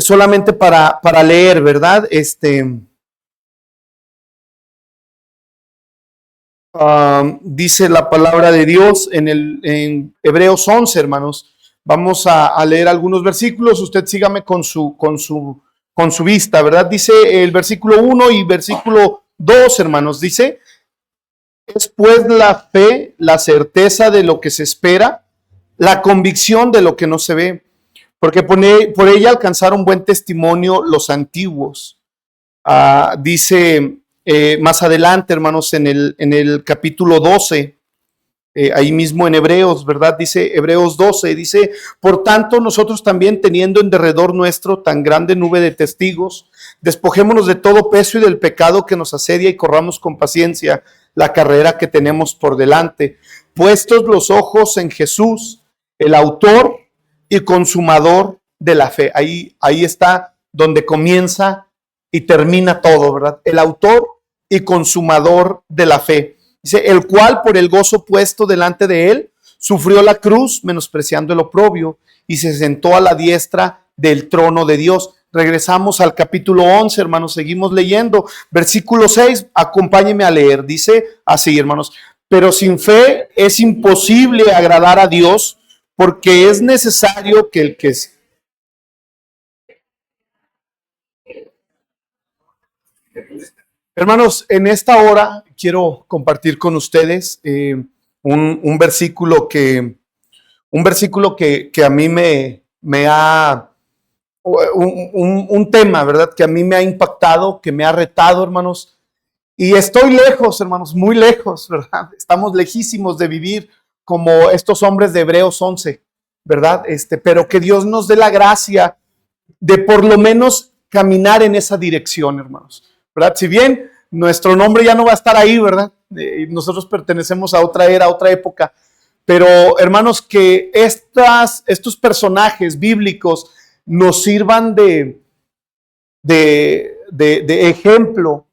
solamente para leer, ¿verdad? Dice la palabra de Dios en Hebreos 11, hermanos. Vamos a leer algunos versículos. Usted sígame con su vista, ¿verdad? Dice el versículo 1 y versículo 2, hermanos. Dice: es pues la fe, la certeza de lo que se espera, la convicción de lo que no se ve, porque por ella alcanzaron buen testimonio los antiguos. Dice más adelante, hermanos, en el capítulo 12, ahí mismo en Hebreos, ¿verdad? Dice Hebreos 12, dice: por tanto, nosotros también, teniendo en derredor nuestro tan grande nube de testigos, despojémonos de todo peso y del pecado que nos asedia y corramos con paciencia la carrera que tenemos por delante, puestos los ojos en Jesús, el autor y consumador de la fe. Ahí está donde comienza y termina todo, ¿verdad? El autor y consumador de la fe. Dice: el cual por el gozo puesto delante de él sufrió la cruz, menospreciando el oprobio, y se sentó a la diestra del trono de Dios. Regresamos al capítulo 11, hermanos, seguimos leyendo. Versículo 6, acompáñenme a leer. Dice así, hermanos: pero sin fe es imposible agradar a Dios, porque es necesario que el que es... Hermanos, en esta hora quiero compartir con ustedes un versículo que a mí me ha... Un tema, ¿verdad? Que a mí me ha impactado, que me ha retado, hermanos. Y estoy lejos, hermanos, muy lejos, ¿verdad? Estamos lejísimos de vivir como estos hombres de Hebreos 11, ¿verdad? Pero que Dios nos dé la gracia de por lo menos caminar en esa dirección, hermanos, ¿verdad? Si bien nuestro nombre ya no va a estar ahí, ¿verdad? Nosotros pertenecemos a otra era, a otra época. Pero, hermanos, que estos personajes bíblicos nos sirvan de ejemplo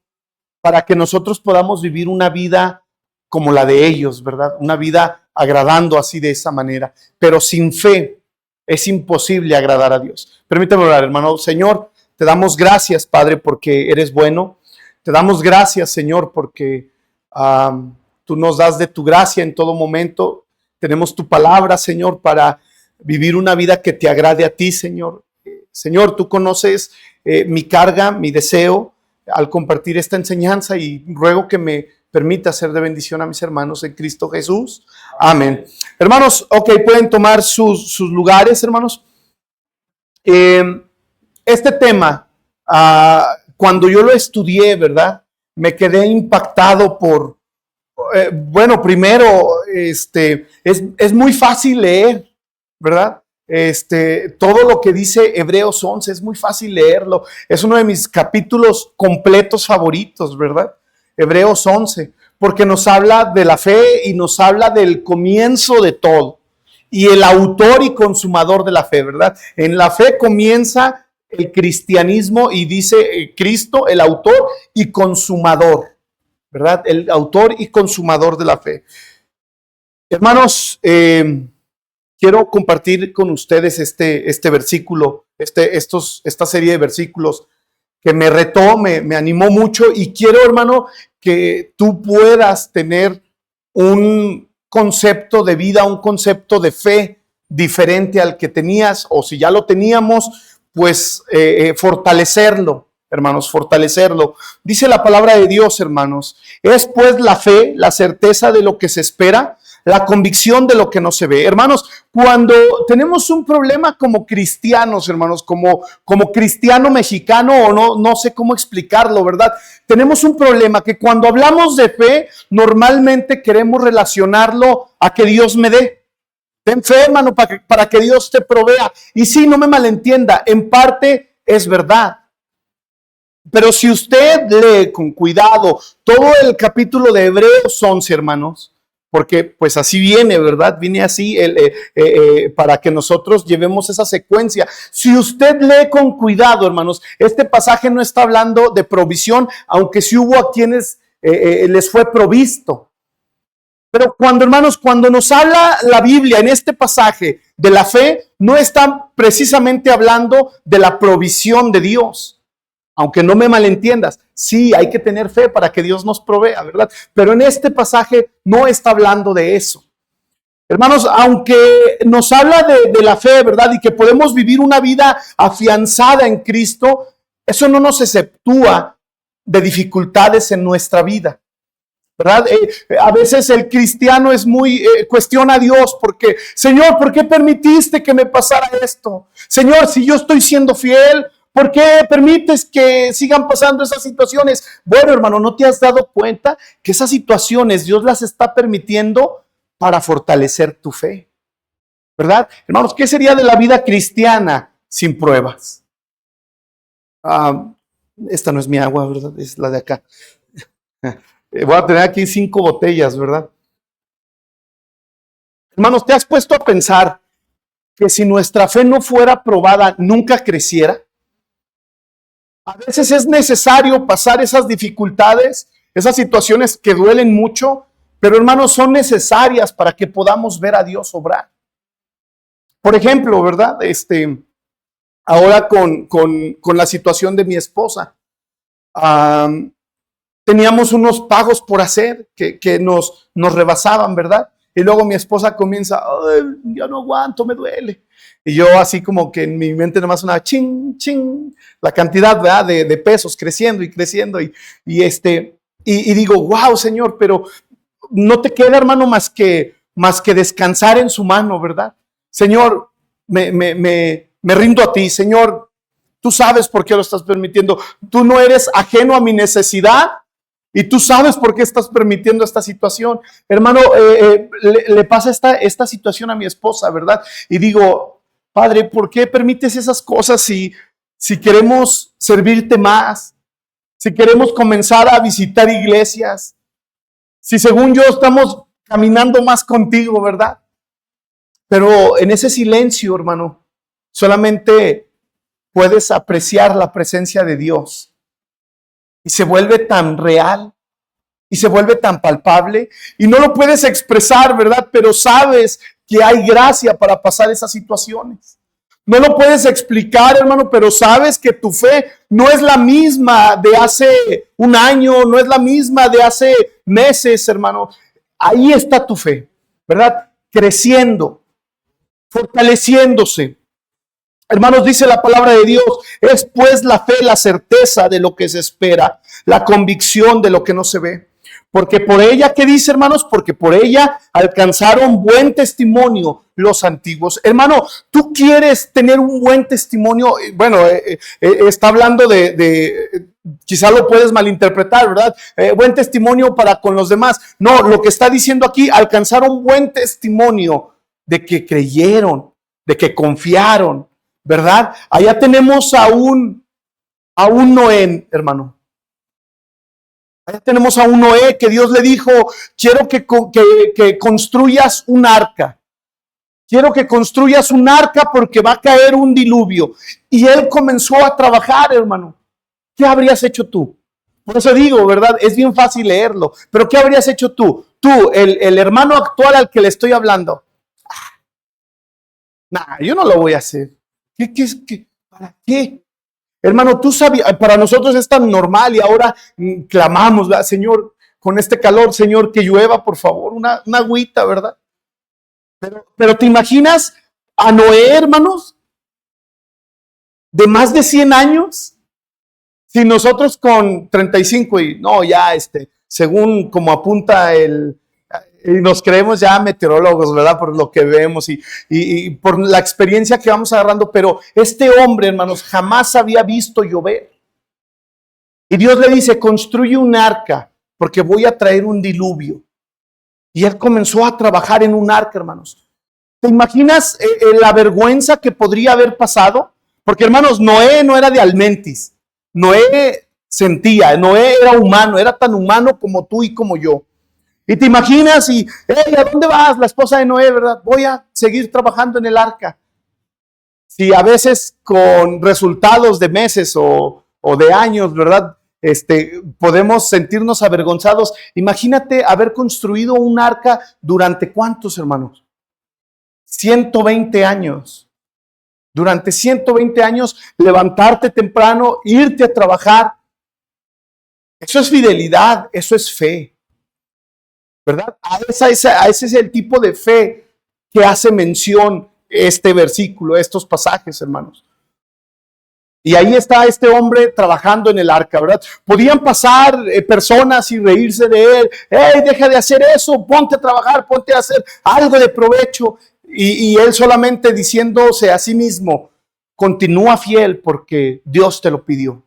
para que nosotros podamos vivir una vida como la de ellos, ¿verdad? Una vida agradando así de esa manera. Pero sin fe es imposible agradar a Dios. Permítame orar, hermano. Señor, te damos gracias, Padre, porque eres bueno. Te damos gracias, Señor, porque tú nos das de tu gracia en todo momento. Tenemos tu palabra, Señor, para vivir una vida que te agrade a ti, Señor. Señor, tú conoces mi carga, mi deseo al compartir esta enseñanza, y ruego que me permita ser de bendición a mis hermanos en Cristo Jesús. Amén. Hermanos, ok, pueden tomar sus lugares, hermanos. Este tema, cuando yo lo estudié, ¿verdad? Me quedé impactado por, bueno, primero, es muy fácil leer, ¿verdad? Todo lo que dice Hebreos 11 es muy fácil leerlo. Es uno de mis capítulos completos favoritos, ¿verdad? Hebreos 11, porque nos habla de la fe y nos habla del comienzo de todo. Y el autor y consumador de la fe, ¿verdad? En la fe comienza el cristianismo y dice Cristo, el autor y consumador, ¿verdad? El autor y consumador de la fe. Hermanos, quiero compartir con ustedes este versículo, esta serie de versículos que me retó, me animó mucho, y quiero, hermano, que tú puedas tener un concepto de vida, un concepto de fe diferente al que tenías, o si ya lo teníamos, pues fortalecerlo, hermanos, fortalecerlo. Dice la palabra de Dios, hermanos: es pues la fe, la certeza de lo que se espera, la convicción de lo que no se ve. Hermanos, cuando tenemos un problema como cristianos, hermanos, como cristiano mexicano, o no sé cómo explicarlo, ¿verdad? Tenemos un problema que cuando hablamos de fe, normalmente queremos relacionarlo a que Dios me dé. Ten fe, hermano, para que Dios te provea. Y sí, no me malentienda, en parte es verdad. Pero si usted lee con cuidado todo el capítulo de Hebreos 11, hermanos, porque pues así viene, ¿verdad? Viene así para que nosotros llevemos esa secuencia. Si usted lee con cuidado, hermanos, este pasaje no está hablando de provisión, aunque sí hubo a quienes les fue provisto. Pero hermanos, cuando nos habla la Biblia en este pasaje de la fe no está precisamente hablando de la provisión de Dios. Aunque no me malentiendas, sí, hay que tener fe para que Dios nos provea, ¿verdad? Pero en este pasaje no está hablando de eso. Hermanos, aunque nos habla de la fe, ¿verdad? Y que podemos vivir una vida afianzada en Cristo, eso no nos exceptúa de dificultades en nuestra vida, ¿verdad? A veces el cristiano es muy, cuestiona a Dios porque, Señor, ¿por qué permitiste que me pasara esto? Señor, si yo estoy siendo fiel, ¿por qué permites que sigan pasando esas situaciones? Bueno, hermano, ¿no te has dado cuenta que esas situaciones Dios las está permitiendo para fortalecer tu fe? ¿Verdad? Hermanos, ¿qué sería de la vida cristiana sin pruebas? Esta no es mi agua, ¿verdad? Es la de acá. Voy a tener aquí 5 botellas, ¿verdad? Hermanos, ¿te has puesto a pensar que si nuestra fe no fuera probada, nunca creciera? A veces es necesario pasar esas dificultades, esas situaciones que duelen mucho, pero hermanos, son necesarias para que podamos ver a Dios obrar. Por ejemplo, ¿verdad? Ahora con la situación de mi esposa, teníamos unos pagos por hacer que nos rebasaban, ¿verdad? Y luego mi esposa comienza, ya no aguanto, me duele. Y yo así como que en mi mente nomás una ching, ching, la cantidad, ¿verdad? de pesos creciendo y creciendo. Y digo, wow, Señor, pero no te queda, hermano, más que descansar en su mano, ¿verdad? Señor, me rindo a ti, Señor, tú sabes por qué lo estás permitiendo. Tú no eres ajeno a mi necesidad y tú sabes por qué estás permitiendo esta situación. Hermano, le pasa esta situación a mi esposa, ¿verdad? Y digo, Padre, ¿por qué permites esas cosas si queremos servirte más? Si queremos comenzar a visitar iglesias, si según yo estamos caminando más contigo, ¿verdad? Pero en ese silencio, hermano, solamente puedes apreciar la presencia de Dios y se vuelve tan real y se vuelve tan palpable y no lo puedes expresar, ¿verdad? Pero sabes que hay gracia para pasar esas situaciones. No lo puedes explicar, hermano, pero sabes que tu fe no es la misma de hace un año, no es la misma de hace meses, hermano. Ahí está tu fe, ¿verdad? Creciendo, fortaleciéndose. Hermanos, dice la palabra de Dios, es pues la fe, la certeza de lo que se espera, la convicción de lo que no se ve. Porque por ella, ¿qué dice, hermanos? Porque por ella alcanzaron buen testimonio los antiguos. Hermano, tú quieres tener un buen testimonio. Bueno, está hablando quizá lo puedes malinterpretar, ¿verdad? Buen testimonio para con los demás. No, lo que está diciendo aquí, alcanzaron buen testimonio de que creyeron, de que confiaron, ¿verdad? Allá tenemos a un Noé, hermano. Allá tenemos a un Noé que Dios le dijo, quiero que construyas un arca. Quiero que construyas un arca porque va a caer un diluvio. Y él comenzó a trabajar, hermano. ¿Qué habrías hecho tú? Por eso digo, ¿verdad? Es bien fácil leerlo. Pero ¿qué habrías hecho tú? Tú, el hermano actual al que le estoy hablando. Nah, yo no lo voy a hacer. ¿Para qué? Hermano, tú sabías, para nosotros es tan normal y ahora clamamos, ¿verdad? Señor, con este calor, Señor, que llueva, por favor, una agüita, ¿verdad? Pero ¿te imaginas a Noé, hermanos, de más de 100 años? Si nosotros con 35 y no, ya según como apunta y nos creemos ya meteorólogos, ¿verdad? Por lo que vemos y por la experiencia que vamos agarrando, pero este hombre, hermanos, jamás había visto llover. Y Dios le dice, construye un arca, porque voy a traer un diluvio. Y él comenzó a trabajar en un arca, hermanos. ¿Te imaginas la vergüenza que podría haber pasado? Porque, hermanos, Noé no era de Almentis. Noé sentía, Noé era humano, era tan humano como tú y como yo. Y te imaginas y, hey, ¿a dónde vas? La esposa de Noé, ¿verdad? Voy a seguir trabajando en el arca. Si a veces con resultados de meses o de años, ¿verdad? Podemos sentirnos avergonzados. Imagínate haber construido un arca durante ¿cuántos, hermanos? 120 años. Durante 120 años, levantarte temprano, irte a trabajar. Eso es fidelidad, eso es fe, ¿verdad? A ese es el tipo de fe que hace mención este versículo, estos pasajes, hermanos. Y ahí está este hombre trabajando en el arca, ¿verdad? Podían pasar personas y reírse de él. ¡Hey, deja de hacer eso! Ponte a trabajar, ponte a hacer algo de provecho. Y él solamente diciéndose a sí mismo, continúa fiel porque Dios te lo pidió.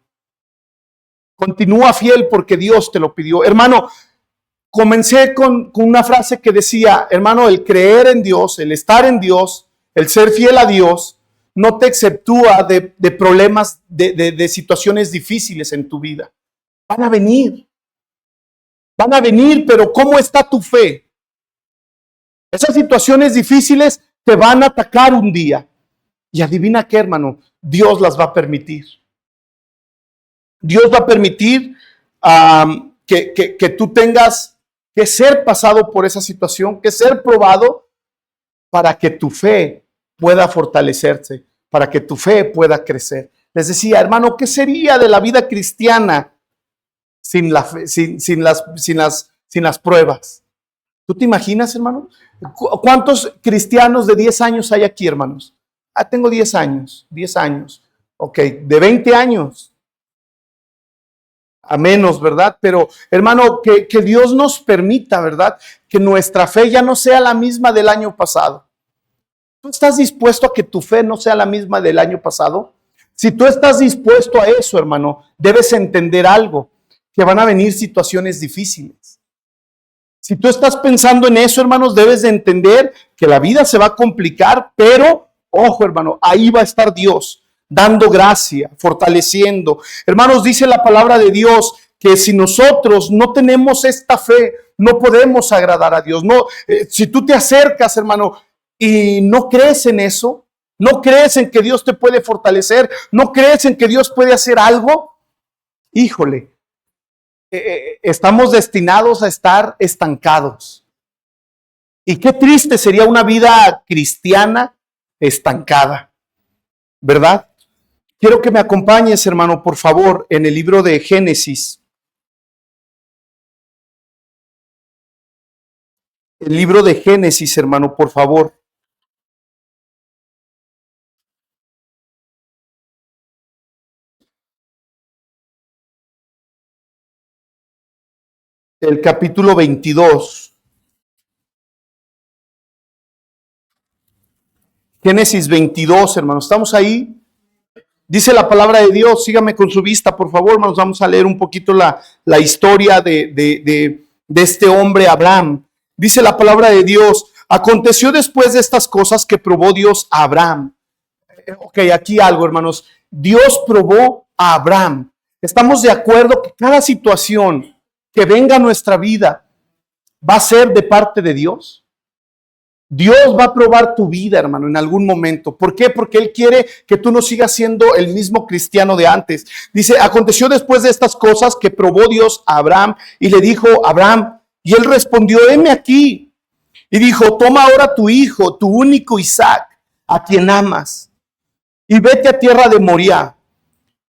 Continúa fiel porque Dios te lo pidió. Hermano, comencé con una frase que decía, hermano, el creer en Dios, el estar en Dios, el ser fiel a Dios, no te exceptúa de problemas, de situaciones difíciles en tu vida. Van a venir, pero ¿cómo está tu fe? Esas situaciones difíciles te van a atacar un día. Y adivina qué, hermano, Dios las va a permitir. Dios va a permitir que tú tengas que ser pasado por esa situación, que ser probado para que tu fe pueda fortalecerse, para que tu fe pueda crecer. Les decía, hermano, ¿qué sería de la vida cristiana sin las pruebas? ¿Tú te imaginas, hermano? ¿Cuántos cristianos de 10 años hay aquí, hermanos? Tengo 10 años, 10 años. Ok, de 20 años. A menos, ¿verdad? Pero, hermano, que Dios nos permita, ¿verdad? Que nuestra fe ya no sea la misma del año pasado. ¿Tú estás dispuesto a que tu fe no sea la misma del año pasado? Si tú estás dispuesto a eso, hermano, debes entender algo, que van a venir situaciones difíciles. Si tú estás pensando en eso, hermanos, debes de entender que la vida se va a complicar, pero, ojo, hermano, ahí va a estar Dios, dando gracia, fortaleciendo. Hermanos, dice la palabra de Dios que si nosotros no tenemos esta fe, no podemos agradar a Dios. No, si tú te acercas, hermano, y no crees en eso, no crees en que Dios te puede fortalecer, no crees en que Dios puede hacer algo, híjole, estamos destinados a estar estancados. Y qué triste sería una vida cristiana estancada, ¿verdad? Quiero que me acompañes, hermano, por favor, en el libro de Génesis. El libro de Génesis, hermano, por favor. El capítulo 22. Génesis 22, hermano. ¿Estamos ahí? Dice la palabra de Dios, sígame con su vista, por favor, hermanos. Vamos a leer un poquito la historia de este hombre Abraham. Dice la palabra de Dios, aconteció después de estas cosas que probó Dios a Abraham. Ok, aquí algo, hermanos. Dios probó a Abraham. Estamos de acuerdo que cada situación que venga a nuestra vida va a ser de parte de Dios. Dios va a probar tu vida, hermano, en algún momento. ¿Por qué? Porque Él quiere que tú no sigas siendo el mismo cristiano de antes. Dice, aconteció después de estas cosas que probó Dios a Abraham y le dijo, Abraham, y él respondió, heme aquí. Y dijo, toma ahora tu hijo, tu único Isaac, a quien amas, y vete a tierra de Moriah,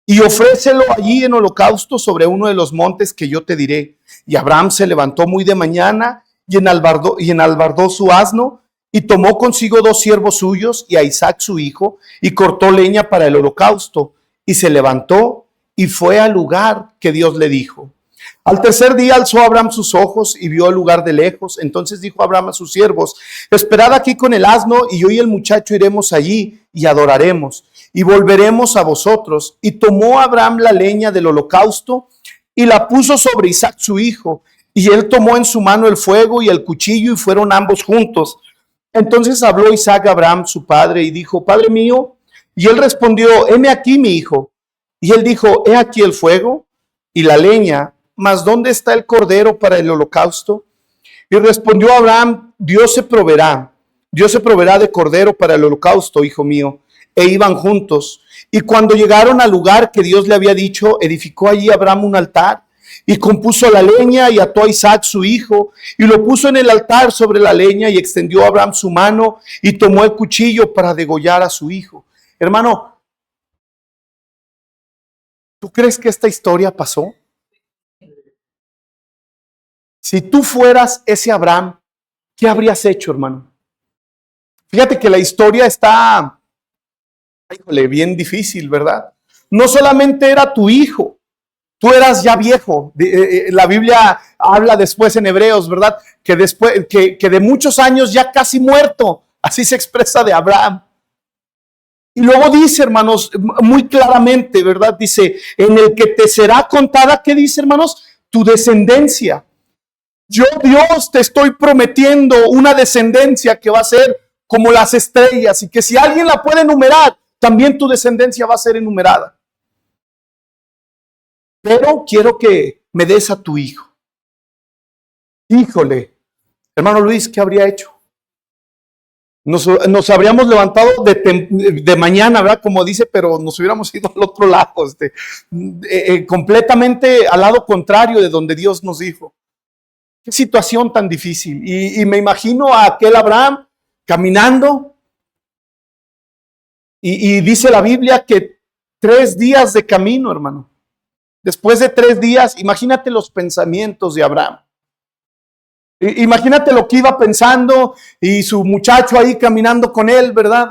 y ofrécelo allí en holocausto sobre uno de los montes que yo te diré. Y Abraham se levantó muy de mañana y enalbardó su asno, y tomó consigo 2 siervos suyos y a Isaac su hijo, y cortó leña para el holocausto, y se levantó y fue al lugar que Dios le dijo. Al tercer día alzó Abraham sus ojos y vio el lugar de lejos. Entonces dijo Abraham a sus siervos, esperad aquí con el asno, y yo y el muchacho iremos allí y adoraremos, y volveremos a vosotros. Y tomó Abraham la leña del holocausto y la puso sobre Isaac su hijo, y él tomó en su mano el fuego y el cuchillo, y fueron ambos juntos. Entonces habló Isaac a Abraham su padre y dijo, Padre mío. Y él respondió, heme aquí mi hijo. Y él dijo, he aquí el fuego y la leña, mas ¿dónde está el cordero para el holocausto? Y respondió Abraham, Dios se proveerá de cordero para el holocausto, hijo mío. E iban juntos. Y cuando llegaron al lugar que Dios le había dicho, edificó allí Abraham un altar y compuso la leña y ató a Isaac su hijo y lo puso en el altar sobre la leña y extendió a Abraham su mano y tomó el cuchillo para degollar a su hijo. Hermano, ¿tú crees que esta historia pasó? Si tú fueras ese Abraham, ¿qué habrías hecho, hermano? Fíjate que la historia está, híjole, bien difícil, ¿verdad? No solamente era tu hijo, tú eras ya viejo. La Biblia habla después en Hebreos, ¿verdad? Que después, que de muchos años ya casi muerto. Así se expresa de Abraham. Y luego dice, hermanos, muy claramente, ¿verdad? Dice, en el que te será contada, ¿qué dice, hermanos? Tu descendencia. Yo, Dios, te estoy prometiendo una descendencia que va a ser como las estrellas y que si alguien la puede enumerar, también tu descendencia va a ser enumerada. Pero quiero que me des a tu hijo. Híjole, hermano Luis, ¿qué habría hecho? Nos habríamos levantado de mañana, ¿verdad? Como dice, pero nos hubiéramos ido al otro lado, completamente al lado contrario de donde Dios nos dijo. Qué situación tan difícil. Y me imagino a aquel Abraham caminando y dice la Biblia que 3 días de camino, hermano. Después de 3 días, imagínate los pensamientos de Abraham. Imagínate lo que iba pensando y su muchacho ahí caminando con él, ¿verdad?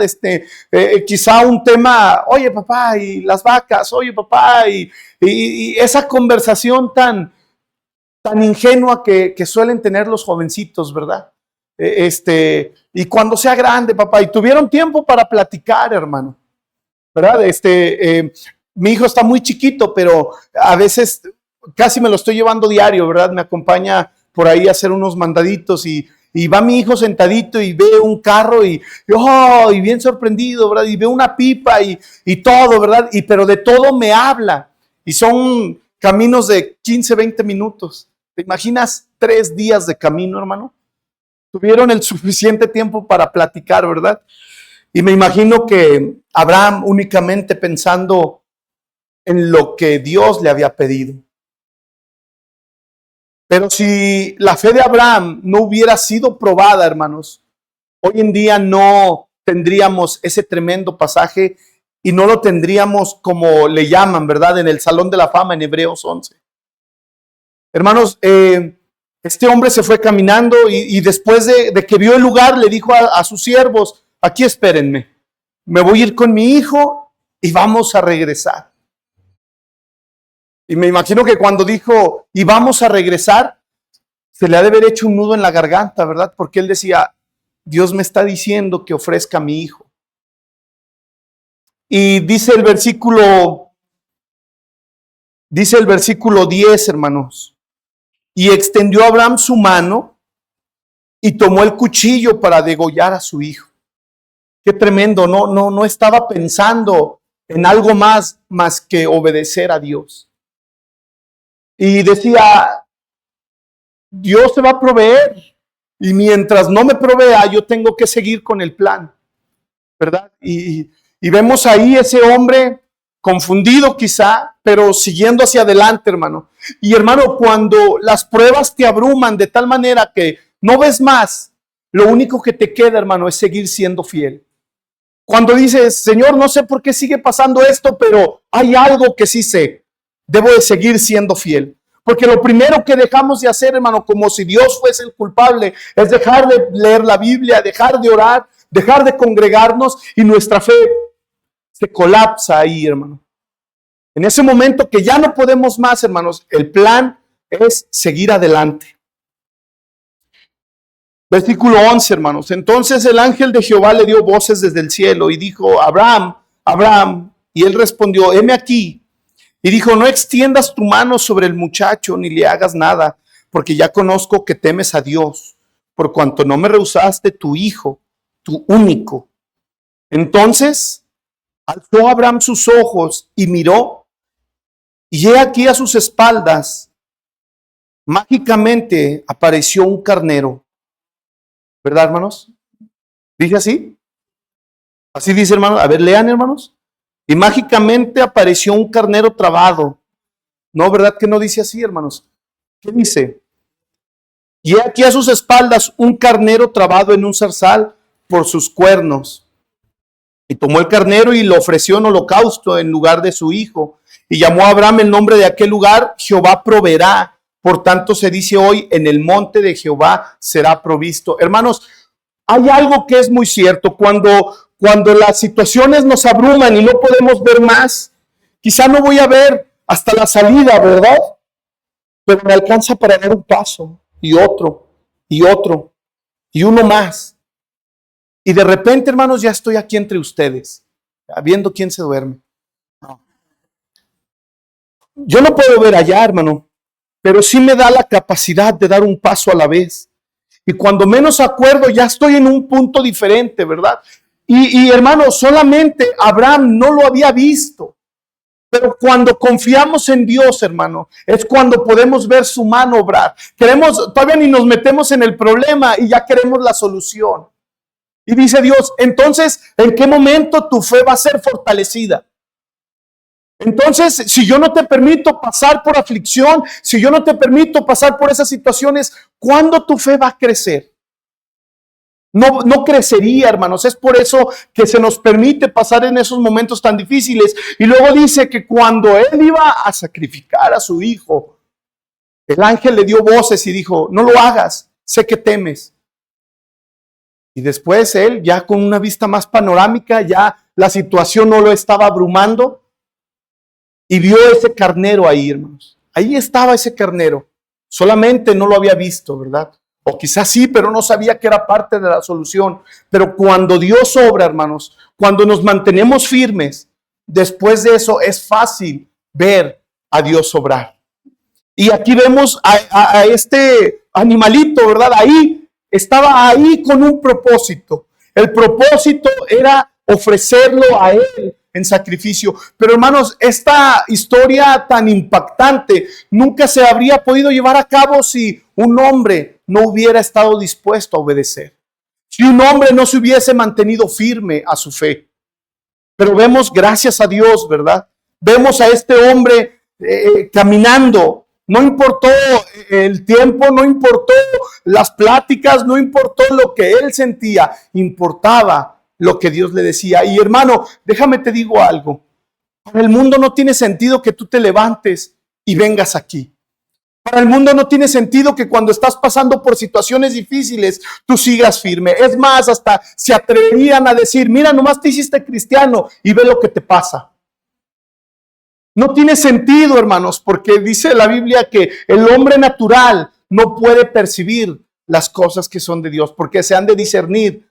Quizá un tema, oye papá, y las vacas, oye papá, y esa conversación tan ingenua que suelen tener los jovencitos, ¿verdad? Y cuando sea grande, papá, y tuvieron tiempo para platicar, hermano, ¿verdad? Mi hijo está muy chiquito, pero a veces casi me lo estoy llevando diario, ¿verdad? Me acompaña por ahí a hacer unos mandaditos y va mi hijo sentadito y ve un carro y bien sorprendido, ¿verdad? Y ve una pipa y todo, ¿verdad? Pero de todo me habla y son caminos de 15, 20 minutos. ¿Te imaginas 3 días de camino, hermano? Tuvieron el suficiente tiempo para platicar, ¿verdad? Y me imagino que Abraham únicamente pensando en lo que Dios le había pedido. Pero si la fe de Abraham no hubiera sido probada, hermanos, hoy en día no tendríamos ese tremendo pasaje y no lo tendríamos como le llaman, ¿verdad? En el Salón de la Fama en Hebreos 11. Hermanos, este hombre se fue caminando y después de que vio el lugar le dijo a sus siervos, aquí espérenme, me voy a ir con mi hijo y vamos a regresar. Y me imagino que cuando dijo, y vamos a regresar, se le ha de haber hecho un nudo en la garganta, ¿verdad? Porque él decía, Dios me está diciendo que ofrezca a mi hijo. Y dice el versículo 10, hermanos, y extendió a Abraham su mano y tomó el cuchillo para degollar a su hijo. Qué tremendo, no estaba pensando en algo más que obedecer a Dios. Y decía, Dios te va a proveer y mientras no me provea, yo tengo que seguir con el plan, ¿verdad? Y vemos ahí ese hombre confundido quizá, pero siguiendo hacia adelante, hermano. Y hermano, cuando las pruebas te abruman de tal manera que no ves más, lo único que te queda, hermano, es seguir siendo fiel. Cuando dices, Señor, no sé por qué sigue pasando esto, pero hay algo que sí sé, debo de seguir siendo fiel. Porque lo primero que dejamos de hacer, hermano, como si Dios fuese el culpable, es dejar de leer la Biblia, dejar de orar, dejar de congregarnos y nuestra fe se colapsa ahí, hermano. En ese momento que ya no podemos más, hermanos, el plan es seguir adelante. Versículo 11, hermanos. Entonces el ángel de Jehová le dio voces desde el cielo y dijo, Abraham, Abraham. Y él respondió, heme aquí. Y dijo, no extiendas tu mano sobre el muchacho ni le hagas nada, porque ya conozco que temes a Dios, por cuanto no me rehusaste tu hijo, tu único. Entonces alzó Abraham sus ojos y miró, y he aquí a sus espaldas, mágicamente apareció un carnero. ¿Verdad, hermanos? ¿Dice así? Así dice, hermanos. A ver, lean, hermanos. Y mágicamente apareció un carnero trabado No, ¿verdad que no dice así, hermanos? ¿Qué dice? Y aquí a sus espaldas un carnero trabado en un zarzal por sus cuernos. Y tomó el carnero y lo ofreció en holocausto en lugar de su hijo. Y llamó a Abraham el nombre de aquel lugar, Jehová proveerá. Por tanto se dice hoy, en el monte de Jehová será provisto. Hermanos, hay algo que es muy cierto. Cuando las situaciones nos abruman y no podemos ver más, quizá no voy a ver hasta la salida, ¿verdad? Pero me alcanza para dar un paso y otro y otro y uno más. Y de repente, hermanos, ya estoy aquí entre ustedes, viendo quién se duerme. Yo no puedo ver allá, hermano, pero sí me da la capacidad de dar un paso a la vez. Y cuando menos acuerdo, ya estoy en un punto diferente, ¿verdad? Hermano, solamente Abraham no lo había visto. Pero cuando confiamos en Dios, hermano, es cuando podemos ver su mano obrar. Todavía ni nos metemos en el problema y ya queremos la solución. Y dice Dios, entonces, ¿en qué momento tu fe va a ser fortalecida? Entonces, si yo no te permito pasar por aflicción, si yo no te permito pasar por esas situaciones, ¿cuándo tu fe va a crecer? No crecería, hermanos. Es por eso que se nos permite pasar en esos momentos tan difíciles. Y luego dice que cuando él iba a sacrificar a su hijo, el ángel le dio voces y dijo, no lo hagas, sé que temes. Y después él, ya con una vista más panorámica, ya la situación no lo estaba abrumando y vio ese carnero ahí, hermanos. Ahí estaba ese carnero. Solamente no lo había visto, ¿verdad? O quizás sí, pero no sabía que era parte de la solución. Pero cuando Dios obra, hermanos, cuando nos mantenemos firmes, después de eso es fácil ver a Dios obrar. Y aquí vemos a este animalito, ¿verdad? Ahí, estaba ahí con un propósito. El propósito era ofrecerlo a él en sacrificio. Pero hermanos, esta historia tan impactante nunca se habría podido llevar a cabo si un hombre no hubiera estado dispuesto a obedecer. Si un hombre no se hubiese mantenido firme a su fe. Pero vemos, gracias a Dios, ¿verdad? Vemos a este hombre caminando. No importó el tiempo, no importó las pláticas, no importó lo que él sentía, importaba lo que Dios le decía. Y hermano, déjame te digo algo. Para el mundo no tiene sentido que tú te levantes y vengas aquí. Para el mundo no tiene sentido que cuando estás pasando por situaciones difíciles, tú sigas firme. Es más, hasta se atreverían a decir, mira, nomás te hiciste cristiano y ve lo que te pasa. No tiene sentido, hermanos, porque dice la Biblia que el hombre natural no puede percibir las cosas que son de Dios, porque se han de discernir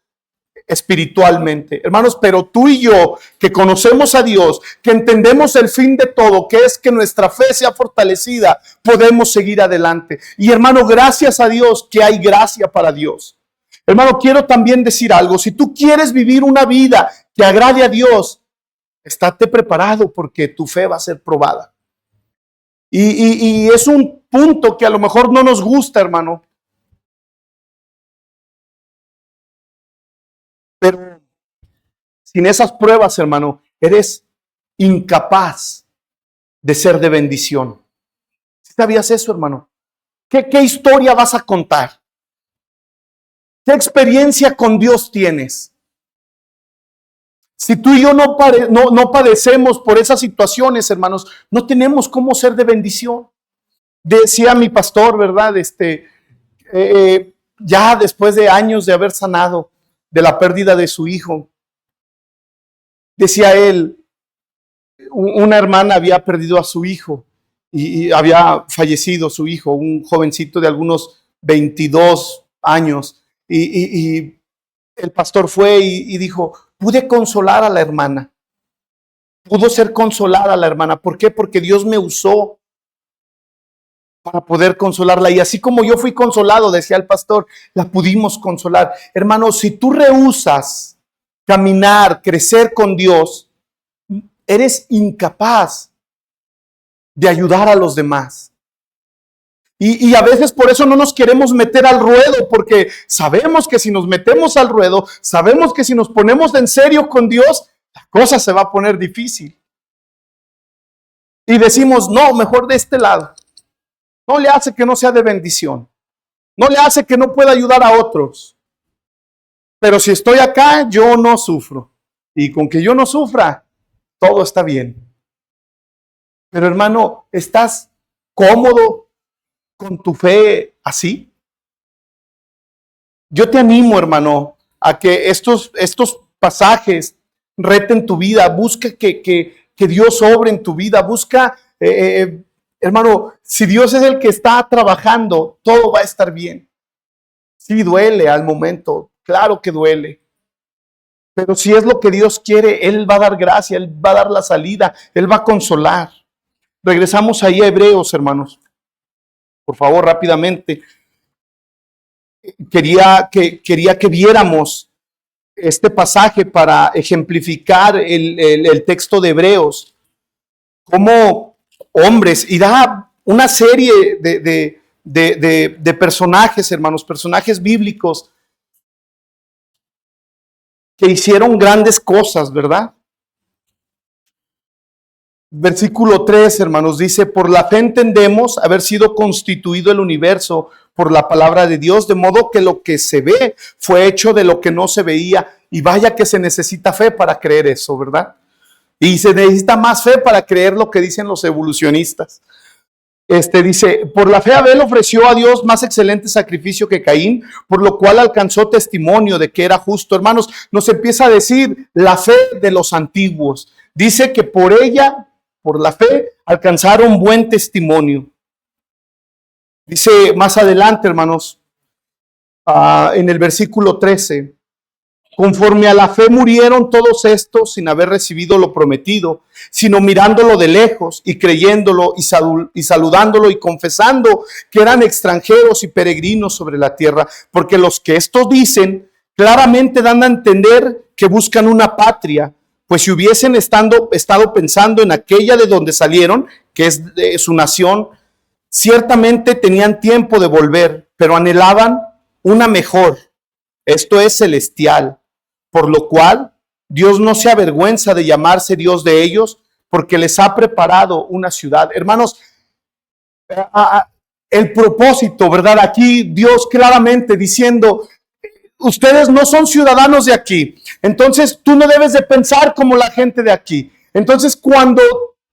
espiritualmente. Hermanos, pero tú y yo, que conocemos a Dios, que entendemos el fin de todo, que es que nuestra fe sea fortalecida, podemos seguir adelante. Y hermano, gracias a Dios que hay gracia para Dios. Hermano, quiero también decir algo. Si tú quieres vivir una vida que agrade a Dios, estate preparado porque tu fe va a ser probada. Y es un punto que a lo mejor no nos gusta, hermano. Pero sin esas pruebas, hermano, eres incapaz de ser de bendición. ¿Sabías eso, hermano? ¿Qué historia vas a contar? ¿Qué experiencia con Dios tienes? Si tú y yo no padecemos por esas situaciones, hermanos, no tenemos cómo ser de bendición. Decía mi pastor, ¿verdad? Ya después de años de haber sanado de la pérdida de su hijo, decía él, una hermana había perdido a su hijo y había fallecido su hijo, un jovencito de algunos 22 años. Y el pastor fue y dijo, pude consolar a la hermana. Pudo ser consolada la hermana. ¿Por qué? Porque Dios me usó para poder consolarla. Y así como yo fui consolado, decía el pastor, la pudimos consolar. Hermano, si tú rehusas caminar, crecer con Dios, eres incapaz de ayudar a los demás. Y a veces por eso no nos queremos meter al ruedo, porque sabemos que si nos metemos al ruedo, sabemos que si nos ponemos en serio con Dios, la cosa se va a poner difícil. y decimos, no, mejor de este lado. No le hace que no sea de bendición. No le hace que no pueda ayudar a otros. Pero si estoy acá, yo no sufro. Y con que yo no sufra, todo está bien. Pero hermano, ¿estás cómodo con tu fe así? Yo te animo, hermano, a que estos pasajes reten tu vida. Busca que Dios obre en tu vida. Busca, hermano, si Dios es el que está trabajando, todo va a estar bien. Sí, duele al momento, claro que duele. Pero si es lo que Dios quiere, Él va a dar gracia, Él va a dar la salida, Él va a consolar. Regresamos ahí a Hebreos, hermanos. Por favor, rápidamente. Quería que viéramos este pasaje para ejemplificar el texto de Hebreos. Como hombres, y da una serie de personajes, hermanos, personajes bíblicos que hicieron grandes cosas, ¿verdad? Versículo 3, hermanos, dice, por la fe entendemos haber sido constituido el universo por la palabra de Dios, de modo que lo que se ve fue hecho de lo que no se veía. Y vaya que se necesita fe para creer eso, ¿verdad? Y se necesita más fe para creer lo que dicen los evolucionistas. Dice, por la fe Abel ofreció a Dios más excelente sacrificio que Caín, por lo cual alcanzó testimonio de que era justo. Hermanos, nos empieza a decir la fe de los antiguos. Dice que por ella, por la fe, alcanzaron buen testimonio. Dice más adelante, hermanos, en el versículo 13, conforme a la fe murieron todos estos sin haber recibido lo prometido, sino mirándolo de lejos y creyéndolo y saludándolo y confesando que eran extranjeros y peregrinos sobre la tierra, porque los que esto dicen claramente dan a entender que buscan una patria, pues si hubiesen estado pensando en aquella de donde salieron, que es de su nación, ciertamente tenían tiempo de volver, pero anhelaban una mejor, esto es celestial. Por lo cual, Dios no se avergüenza de llamarse Dios de ellos, porque les ha preparado una ciudad. Hermanos, el propósito, ¿verdad? Aquí Dios claramente diciendo, ustedes no son ciudadanos de aquí. Entonces, tú no debes de pensar como la gente de aquí. Entonces, cuando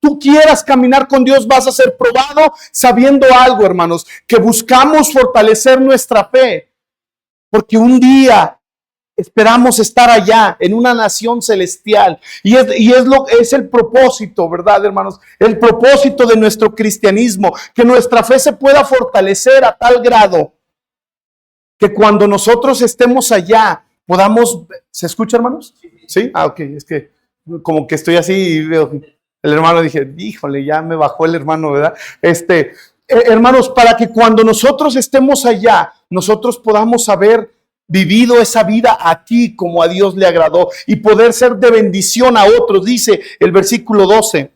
tú quieras caminar con Dios, vas a ser probado sabiendo algo, hermanos, que buscamos fortalecer nuestra fe, porque un día esperamos estar allá en una nación celestial y es el propósito, ¿verdad, hermanos? El propósito de nuestro cristianismo, que nuestra fe se pueda fortalecer a tal grado que cuando nosotros estemos allá podamos, ¿se escucha, hermanos? ¿Sí? Ok, es que como que estoy así y veo el hermano, dije, híjole, ya me bajó el hermano, ¿verdad? Hermanos, para que cuando nosotros estemos allá, nosotros podamos haber vivido esa vida aquí como a Dios le agradó y poder ser de bendición a otros, dice el versículo 12.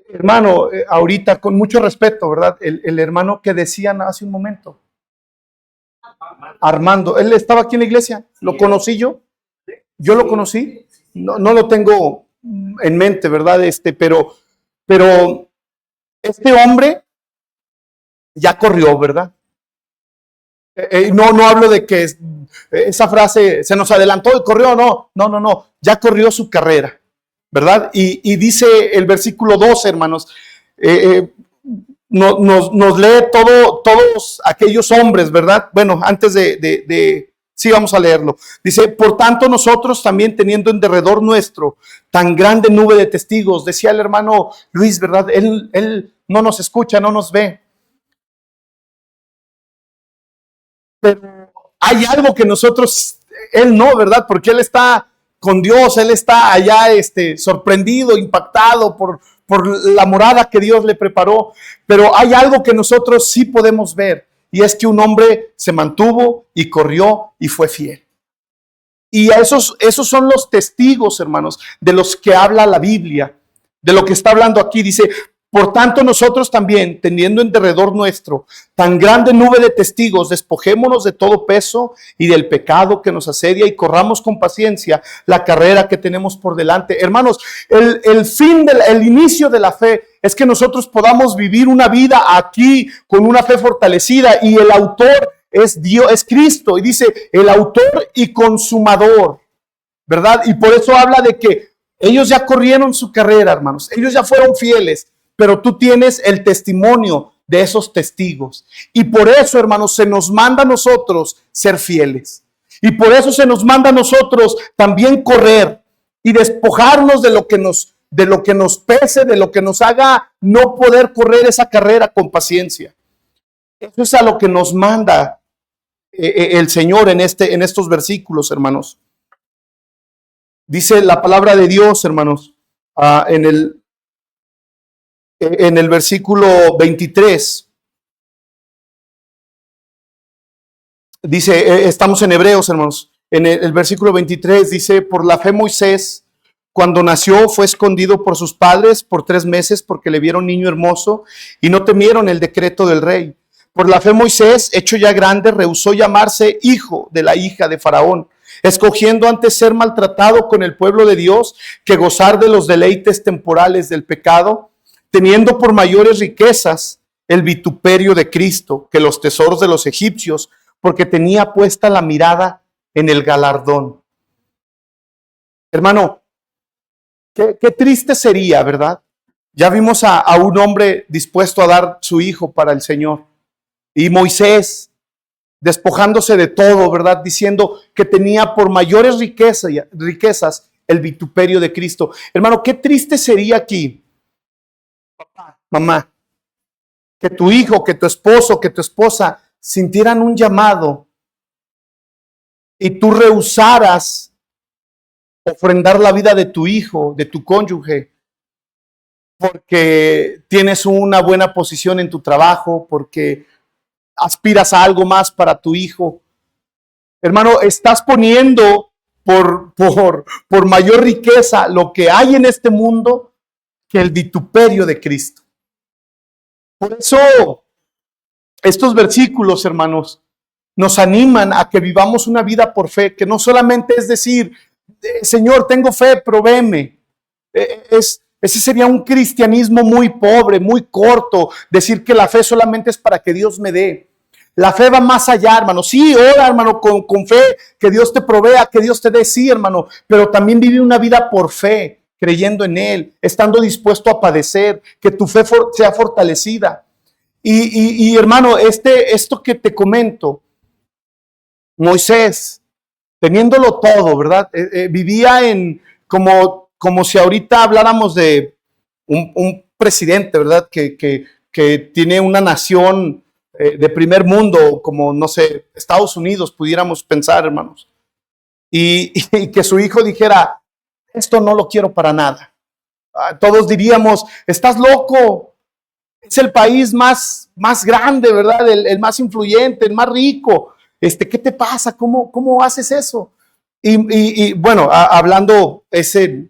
Hermano, ahorita con mucho respeto, ¿verdad? El hermano que decían hace un momento, Armando, él estaba aquí en la iglesia, ¿lo conocí yo? Yo lo conocí, no lo tengo en mente, ¿verdad? Pero este hombre ya corrió, ¿verdad? No hablo de que esa frase se nos adelantó y corrió, no, ya corrió su carrera, ¿verdad? Y dice el versículo 12, hermanos, nos lee todos aquellos hombres, ¿verdad? Bueno, antes sí, vamos a leerlo. Dice, por tanto nosotros también teniendo en derredor nuestro tan grande nube de testigos, decía el hermano Luis, ¿verdad? Él no nos escucha, no nos ve. Pero hay algo que nosotros, él no, ¿verdad? Porque él está con Dios, él está allá sorprendido, impactado por la morada que Dios le preparó. Pero hay algo que nosotros sí podemos ver, y es que un hombre se mantuvo y corrió y fue fiel. Y esos son los testigos, hermanos, de los que habla la Biblia, de lo que está hablando aquí. Dice, Por tanto, nosotros también, teniendo en derredor nuestro tan grande nube de testigos, despojémonos de todo peso y del pecado que nos asedia y corramos con paciencia la carrera que tenemos por delante. Hermanos, el inicio de la fe es que nosotros podamos vivir una vida aquí con una fe fortalecida, y el autor es Dios, es Cristo, y dice el autor y consumador, ¿verdad? Y por eso habla de que ellos ya corrieron su carrera, hermanos, ellos ya fueron fieles. Pero tú tienes el testimonio de esos testigos. Y por eso, hermanos, se nos manda a nosotros ser fieles. Y por eso se nos manda a nosotros también correr y despojarnos de lo que nos pese, de lo que nos haga no poder correr esa carrera con paciencia. Eso es a lo que nos manda el Señor en estos versículos, hermanos. Dice la palabra de Dios, hermanos, en el versículo 23, dice, estamos en Hebreos, hermanos, en el versículo 23 dice, por la fe Moisés, cuando nació, fue escondido por sus padres por 3 meses porque le vieron niño hermoso y no temieron el decreto del rey. Por la fe Moisés, hecho ya grande, rehusó llamarse hijo de la hija de Faraón, escogiendo antes ser maltratado con el pueblo de Dios que gozar de los deleites temporales del pecado, teniendo por mayores riquezas el vituperio de Cristo que los tesoros de los egipcios, porque tenía puesta la mirada en el galardón. Hermano, qué triste sería, ¿verdad? Ya vimos a un hombre dispuesto a dar su hijo para el Señor. Y Moisés, despojándose de todo, ¿verdad? Diciendo que tenía por mayores riquezas el vituperio de Cristo. Hermano, qué triste sería aquí, papá, mamá, que tu hijo, que tu esposo, que tu esposa sintieran un llamado y tú rehusaras ofrendar la vida de tu hijo, de tu cónyuge, porque tienes una buena posición en tu trabajo, porque aspiras a algo más para tu hijo. Hermano, estás poniendo por mayor riqueza lo que hay en este mundo que el vituperio de Cristo. Por eso estos versículos, hermanos, nos animan a que vivamos una vida por fe, que no solamente es decir, Señor, tengo fe, provéeme. Ese sería un cristianismo muy pobre, muy corto, decir que la fe solamente es para que Dios me dé. La fe va más allá, hermano. Sí, ora, hermano, con fe, que Dios te provea, que Dios te dé, sí, hermano, pero también vive una vida por fe, creyendo en Él, estando dispuesto a padecer, que tu fe sea fortalecida. Y hermano, esto que te comento, Moisés, teniéndolo todo, ¿verdad? Vivía como si ahorita habláramos de un presidente, ¿verdad? Que tiene una nación de primer mundo, como, no sé, Estados Unidos, pudiéramos pensar, hermanos. Y que su hijo dijera, esto no lo quiero para nada. Todos diríamos, estás loco. Es el país más grande, ¿verdad? El más influyente, el más rico. ¿Qué te pasa? ¿Cómo haces eso? Y bueno, hablando en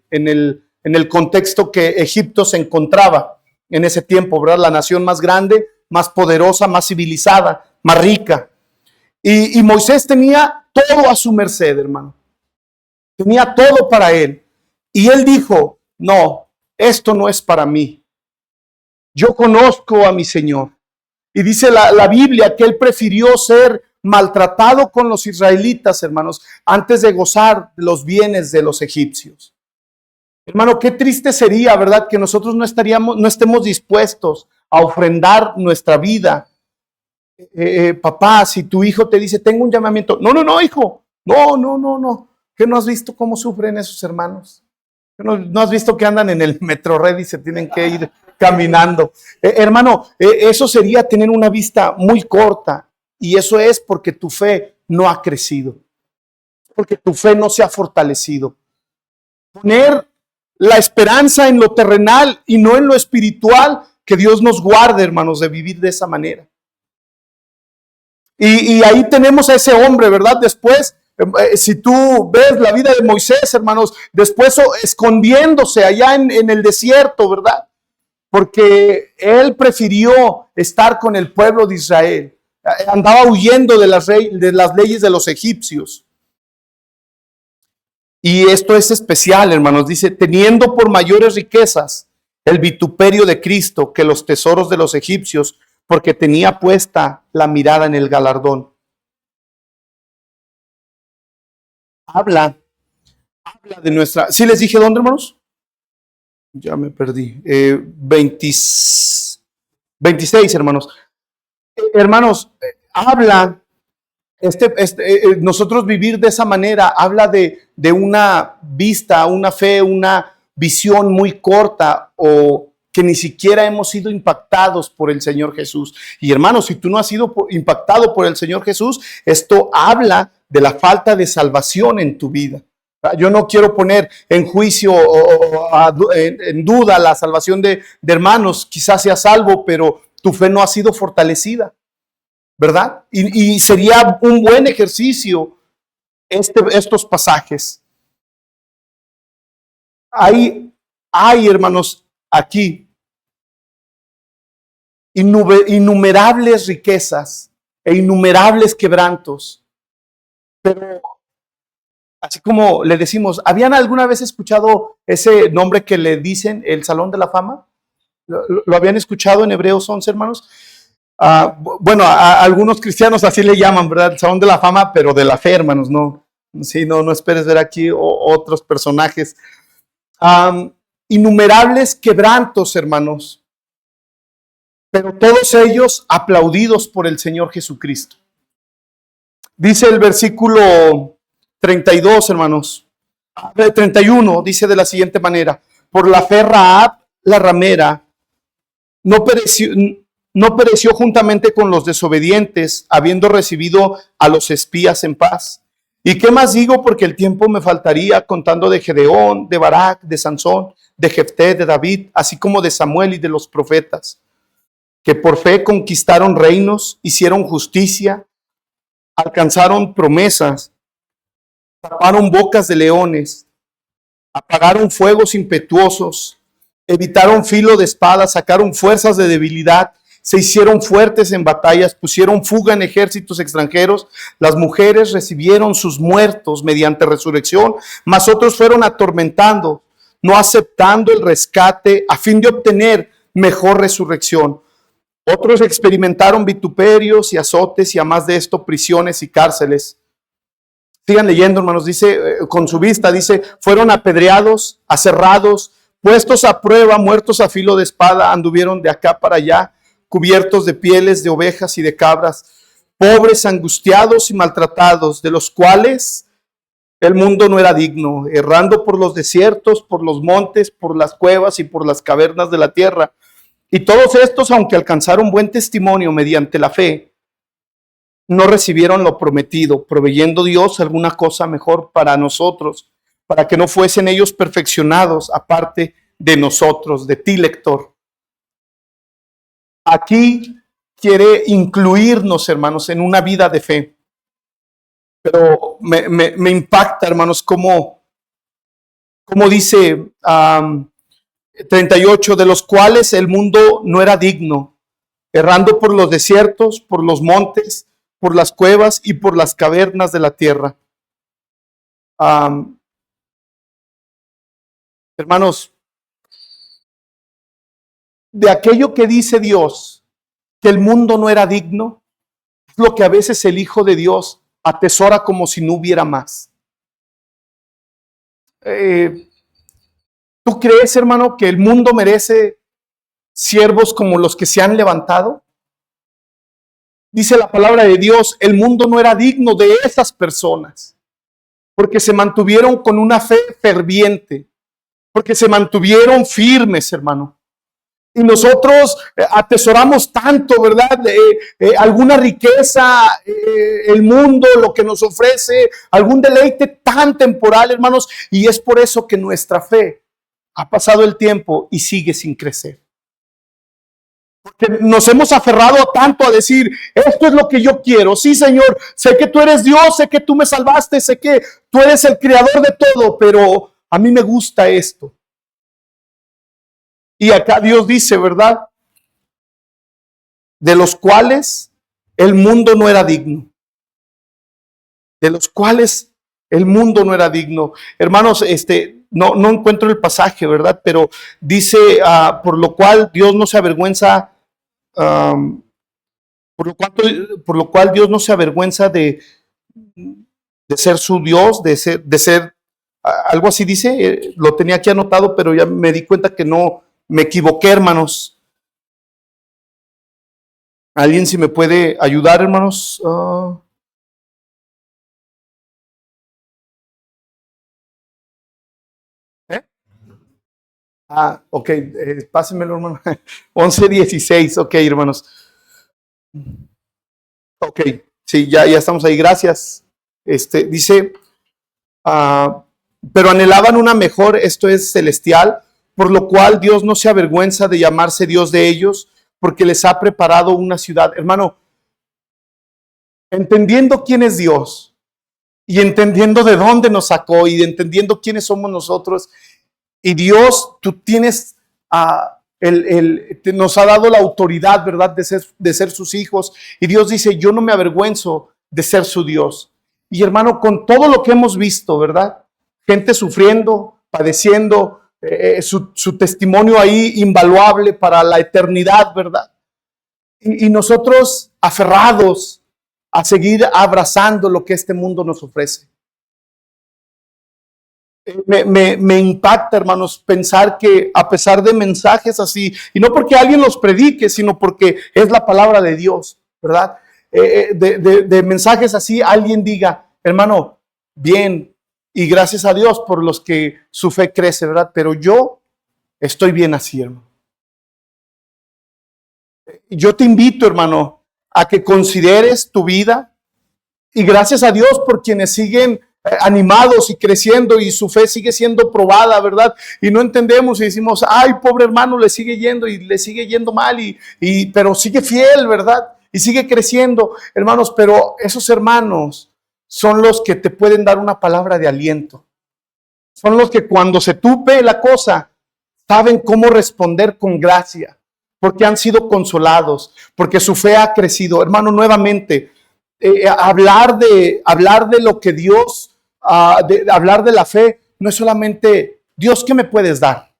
el contexto que Egipto se encontraba en ese tiempo, ¿verdad? La nación más grande, más poderosa, más civilizada, más rica. Y Moisés tenía todo a su merced, hermano. Tenía todo para él. Y él dijo, no, esto no es para mí. Yo conozco a mi Señor. Y dice la Biblia que él prefirió ser maltratado con los israelitas, hermanos, antes de gozar los bienes de los egipcios. Hermano, qué triste sería, ¿verdad? Que nosotros no estemos dispuestos a ofrendar nuestra vida. Papá, si tu hijo te dice, tengo un llamamiento. No, hijo. No. ¿Qué no has visto cómo sufren esos hermanos? ¿No has visto que andan en el Metrored y se tienen que ir caminando? Hermano, eso sería tener una vista muy corta. Y eso es porque tu fe no ha crecido. Porque tu fe no se ha fortalecido. Poner la esperanza en lo terrenal y no en lo espiritual, que Dios nos guarde, hermanos, de vivir de esa manera. Y ahí tenemos a ese hombre, ¿verdad? Después, si tú ves la vida de Moisés, hermanos, después escondiéndose allá en el desierto, ¿verdad? porque él prefirió estar con el pueblo de Israel. Andaba huyendo de las leyes de los egipcios. Y esto es especial, hermanos. Dice, teniendo por mayores riquezas el vituperio de Cristo que los tesoros de los egipcios, porque tenía puesta la mirada en el galardón. Habla de nuestra... ¿Sí les dije dónde, hermanos? Ya me perdí. 26, hermanos. Hermanos, habla... nosotros vivir de esa manera habla de una vista, una fe, una visión muy corta, o que ni siquiera hemos sido impactados por el Señor Jesús. Y hermanos, si tú no has sido impactado por el Señor Jesús, esto habla de la falta de salvación en tu vida. Yo no quiero poner en juicio o en duda la salvación de hermanos. Quizás sea salvo, pero tu fe no ha sido fortalecida, ¿verdad? Y sería un buen ejercicio estos pasajes. Hay, hermanos, aquí innumerables riquezas e innumerables quebrantos. Pero, así como le decimos, ¿habían alguna vez escuchado ese nombre que le dicen el Salón de la Fama? ¿Lo habían escuchado en Hebreos 11, hermanos? Bueno, a algunos cristianos así le llaman, ¿verdad? El Salón de la Fama, pero de la fe, hermanos, no. Sí, no esperes ver aquí otros personajes. Innumerables quebrantos, hermanos, pero todos ellos aplaudidos por el Señor Jesucristo. Dice el versículo 32, hermanos, 31, dice de la siguiente manera: por la fe Rahab, la ramera, no pereció juntamente con los desobedientes, habiendo recibido a los espías en paz. ¿Y qué más digo? Porque el tiempo me faltaría, contando de Gedeón, de Barak, de Sansón, de Jefté, de David, así como de Samuel y de los profetas, que por fe conquistaron reinos, hicieron justicia, alcanzaron promesas, taparon bocas de leones, apagaron fuegos impetuosos, evitaron filo de espada, sacaron fuerzas de debilidad, se hicieron fuertes en batallas, pusieron fuga en ejércitos extranjeros. Las mujeres recibieron sus muertos mediante resurrección, mas otros fueron atormentando, no aceptando el rescate a fin de obtener mejor resurrección. Otros experimentaron vituperios y azotes, y a más de esto prisiones y cárceles. Sigan leyendo, hermanos. Dice, con su vista, dice, fueron apedreados, aserrados, puestos a prueba, muertos a filo de espada, anduvieron de acá para allá, cubiertos de pieles de ovejas y de cabras, pobres, angustiados y maltratados, de los cuales el mundo no era digno, errando por los desiertos, por los montes, por las cuevas y por las cavernas de la tierra. Y todos estos, aunque alcanzaron buen testimonio mediante la fe, no recibieron lo prometido, proveyendo Dios alguna cosa mejor para nosotros, para que no fuesen ellos perfeccionados aparte de nosotros, de ti, lector. Aquí quiere incluirnos, hermanos, en una vida de fe. Pero me impacta, hermanos, como dice 38, de los cuales el mundo no era digno, errando por los desiertos, por los montes, por las cuevas y por las cavernas de la tierra. Hermanos, de aquello que dice Dios, que el mundo no era digno, es lo que a veces el Hijo de Dios atesora como si no hubiera más. ¿Tú crees, hermano, que el mundo merece siervos como los que se han levantado? Dice la palabra de Dios, el mundo no era digno de esas personas, porque se mantuvieron con una fe ferviente, porque se mantuvieron firmes, hermano. Y nosotros atesoramos tanto, ¿verdad? Alguna riqueza, el mundo, lo que nos ofrece, algún deleite tan temporal, hermanos, y es por eso que nuestra fe ha pasado el tiempo y sigue sin crecer. Porque nos hemos aferrado tanto a decir, esto es lo que yo quiero. Sí, Señor, sé que tú eres Dios, sé que tú me salvaste, sé que tú eres el creador de todo, pero a mí me gusta esto. Y acá Dios dice, ¿verdad? De los cuales el mundo no era digno. De los cuales el mundo no era digno. Hermanos, no encuentro el pasaje, ¿verdad? Pero dice, por lo cual Dios no se avergüenza, por lo cual Dios no se avergüenza de ser su Dios, de ser, algo así dice, lo tenía aquí anotado, pero ya me di cuenta que no, me equivoqué, hermanos. ¿Alguien si me puede ayudar, hermanos? ¿Eh? Ok, pásenmelo, hermano. 11:16, ok, hermanos. Ok, sí, ya estamos ahí, gracias. Dice, pero anhelaban una mejor, esto es celestial, por lo cual Dios no se avergüenza de llamarse Dios de ellos, porque les ha preparado una ciudad. Hermano, entendiendo quién es Dios y entendiendo de dónde nos sacó y entendiendo quiénes somos nosotros, y Dios, tú tienes, nos ha dado la autoridad, ¿verdad?, de ser sus hijos. Y Dios dice, yo no me avergüenzo de ser su Dios. Y hermano, con todo lo que hemos visto, ¿verdad? Gente sufriendo, padeciendo, su testimonio ahí invaluable para la eternidad, ¿verdad? Y nosotros aferrados a seguir abrazando lo que este mundo nos ofrece. Me impacta, hermanos, pensar que a pesar de mensajes así, y no porque alguien los predique, sino porque es la palabra de Dios, ¿verdad? De mensajes así, alguien diga, hermano, bien, y gracias a Dios por los que su fe crece, ¿verdad? Pero yo estoy bien así, hermano. Yo te invito, hermano, a que consideres tu vida, y gracias a Dios por quienes siguen animados y creciendo y su fe sigue siendo probada, ¿verdad? Y no entendemos y decimos, ay, pobre hermano, le sigue yendo y le sigue yendo mal, pero sigue fiel, ¿verdad? Y sigue creciendo, hermanos, pero esos hermanos son los que te pueden dar una palabra de aliento. Son los que cuando se tupe la cosa, saben cómo responder con gracia, porque han sido consolados, porque su fe ha crecido. Hermano, nuevamente, hablar de lo que Dios, hablar de la fe, no es solamente, Dios, ¿qué me puedes dar?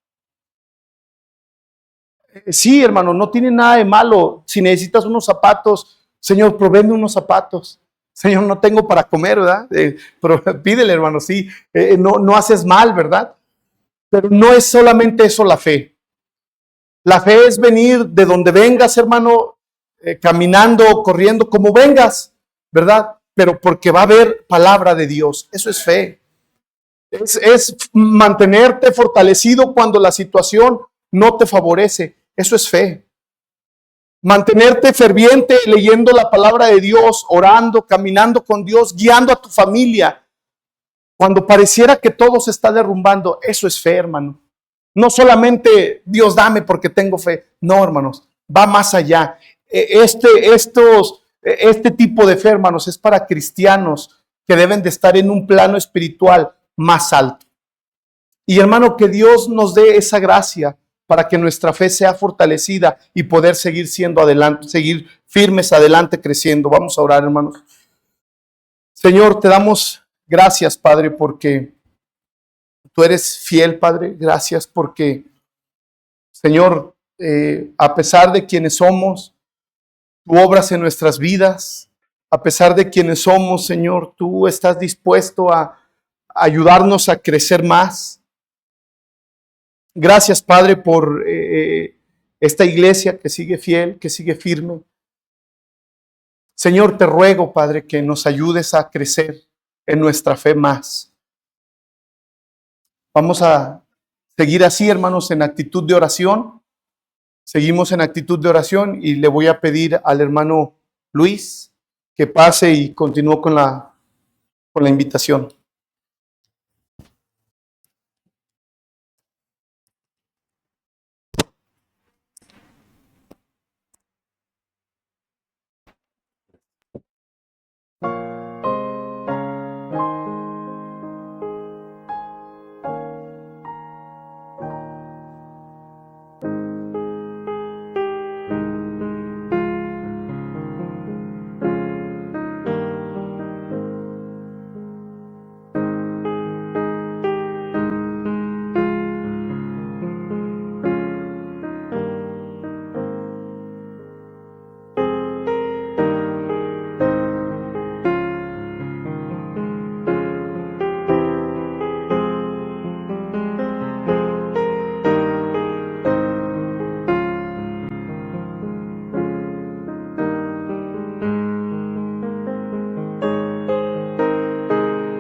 Sí, hermano, no tiene nada de malo. Si necesitas unos zapatos, Señor, provéeme unos zapatos. Señor, no tengo para comer, ¿verdad? Pero pídele, hermano, sí, no haces mal, ¿verdad? Pero no es solamente eso la fe. La fe es venir de donde vengas, hermano, caminando, corriendo, como vengas, ¿verdad? Pero porque va a haber palabra de Dios. Eso es fe. Es mantenerte fortalecido cuando la situación no te favorece. Eso es fe. Mantenerte ferviente leyendo la palabra de Dios, orando, caminando con Dios, guiando a tu familia. Cuando pareciera que todo se está derrumbando, eso es fe, hermano. No solamente Dios dame porque tengo fe. No, hermanos, va más allá. Este tipo de fe, hermanos, es para cristianos que deben de estar en un plano espiritual más alto. Y hermano, que Dios nos dé esa gracia para que nuestra fe sea fortalecida y poder seguir siendo adelante, seguir firmes adelante, creciendo. Vamos a orar, hermanos. Señor, te damos gracias, Padre, porque tú eres fiel, Padre. Gracias porque, Señor, a pesar de quienes somos, tú obras en nuestras vidas. A pesar de quienes somos, Señor, tú estás dispuesto a ayudarnos a crecer más. Gracias, Padre, por esta iglesia que sigue fiel, que sigue firme. Señor, te ruego, Padre, que nos ayudes a crecer en nuestra fe más. Vamos a seguir así, hermanos, en actitud de oración. Seguimos en actitud de oración y le voy a pedir al hermano Luis que pase y continúe con la invitación.